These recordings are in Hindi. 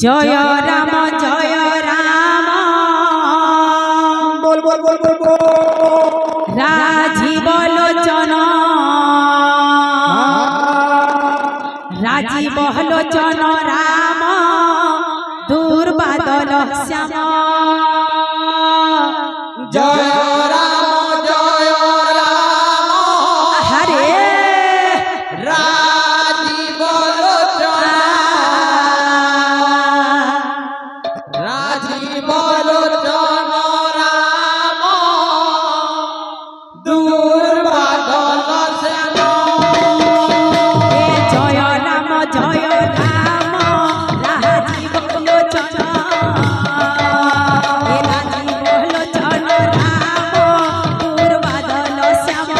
जय राम बोल बोल बोल बोल बोल राजीव लोचन राम दूर बादल श्याम जय राम हरे राजीव लोचन राम दूर बादल श्याम जय राम राजीव लोचन दूर बादल श्याम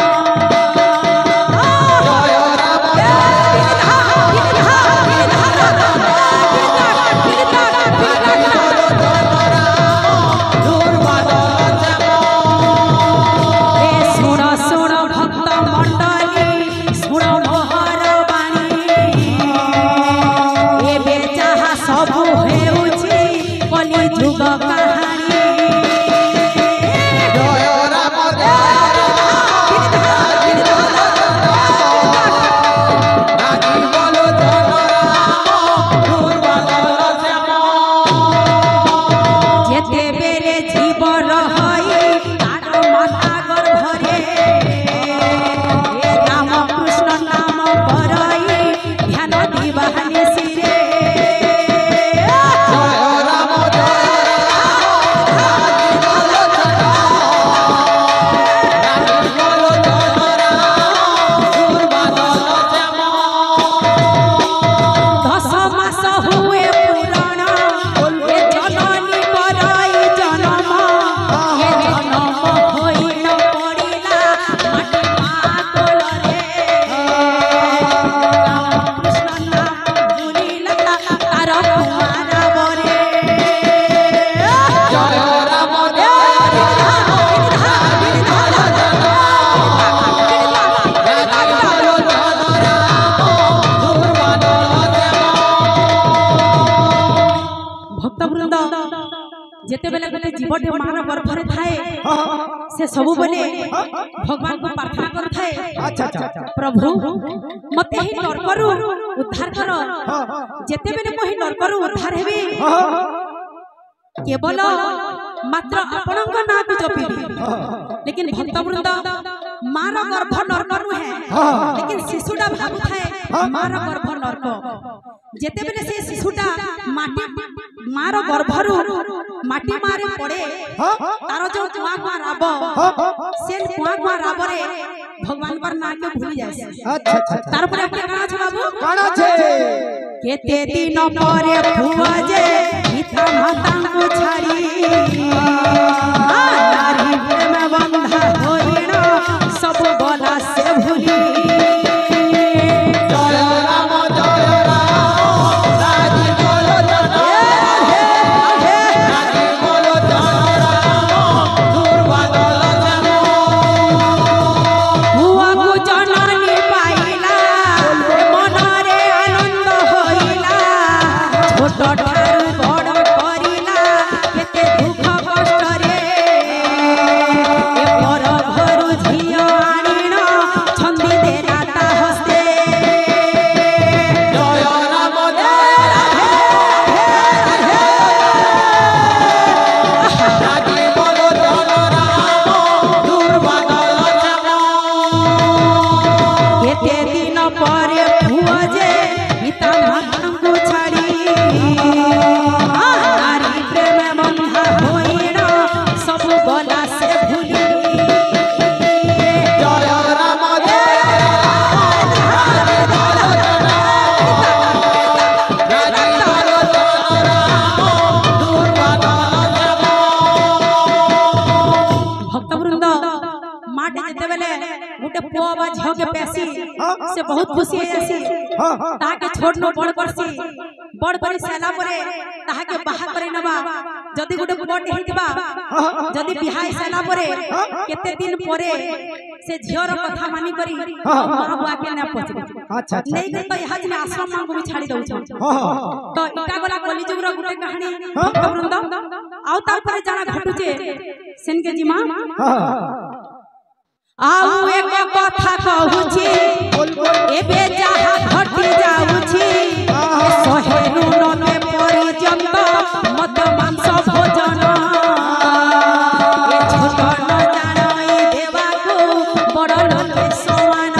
जेते बेले गोटे जीवटे मार गर्भर थाए से सबु बेले भगवान को प्रार्थना कर थाए। अच्छा अच्छा प्रभु मते ही नरकरु उद्धार कर जेते बेले मोहि नरकरु उद्धार हेबे केवल मात्र आपनक नाम जपिबी लेकिन भक्तवृंद मार गर्भ नरक नुहे लेकिन शिशुटा भाबु थाए मार गर्भ नरक जेते बेले से शिशुटा माटी मार गर्भरु माटी मारे पड़े तार जो कुआ कुआ राब से कुआ कुआ राब रे भगवान पर नाम के भूल जाय। अच्छा अच्छा तार पर अपने काना छ बाबू काना छे केते दिन परे फुआ जे पिता माता को छाड़ी नारी प्रेम बंधा होइना सब बोला से भूली से बहुत खुशी है ताके छोड़ न बड़ करसी बड़ बड़ी सेला परे ताहा के बाहा करे नबा जदी गुटे बट हेतिबा जदी बिहाई सेला परे केते दिन परे से झियर कथा मानी करी मां बुआ के ना पछबे अच्छा अच्छा नहीं के तो यहाँ जिने आश्रम मां को भी छाड़ी दउ तो इटा गला कलिजुग रो गुटे कहानी वृंद आउ तार परे जाना घटुचे सेन के जी मां आउ एक कथा कहूची एबे जहा घटी जाउची सहेनु नमे परिजंत मत मांस भोजन ए छोट न जानई देवा को बड़ लोके समान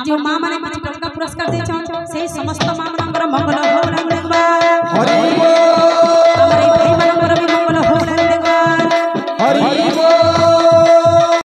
जो मां माने किछि टंका पुरस्कार दे से समस्त मां मनकर मंगल हो।